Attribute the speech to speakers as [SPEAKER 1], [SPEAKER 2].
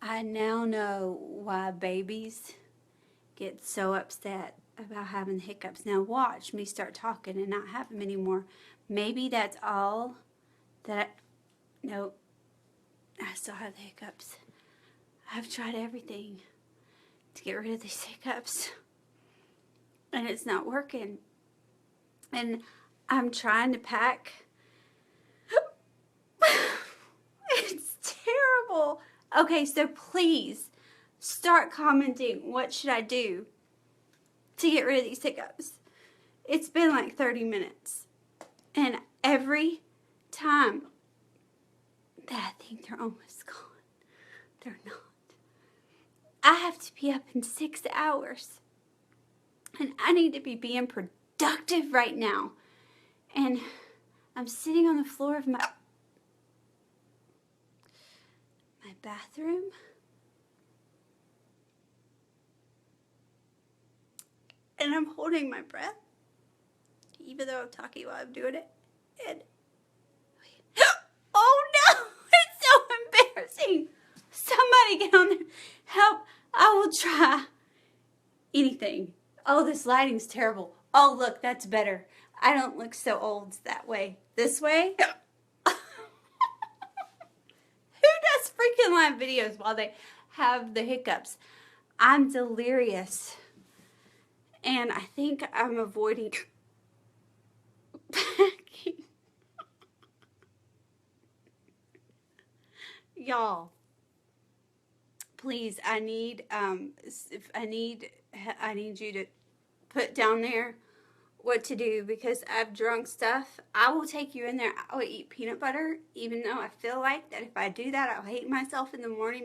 [SPEAKER 1] I now know why babies get so upset about having hiccups. Now watch me start talking and not have them anymore. Maybe that's all that nope, I still have the hiccups. I've tried everything to get rid of these hiccups and it's not working. And I'm trying to pack. It's terrible. Okay, so please start commenting. What should I do to get rid of these hiccups? It's been like 30 minutes. And every time that I think they're almost gone, they're not. I have to be up in 6 hours. And I need to be being productive right now. And I'm sitting on the floor of my bathroom. And I'm holding my breath, even though I'm talking while I'm doing it. And oh no, it's so embarrassing. Somebody get on there. Help. I will try anything. Oh, this lighting's terrible. Oh, look, that's better. I don't look so old that way. This way? Who does freaking live videos while they have the hiccups? I'm delirious. And I think I'm avoiding packing. Y'all, please, I need you to put down there what to do, because I've drunk stuff. I will take you in there. I will eat peanut butter, even though I feel like that if I do that, I'll hate myself in the morning.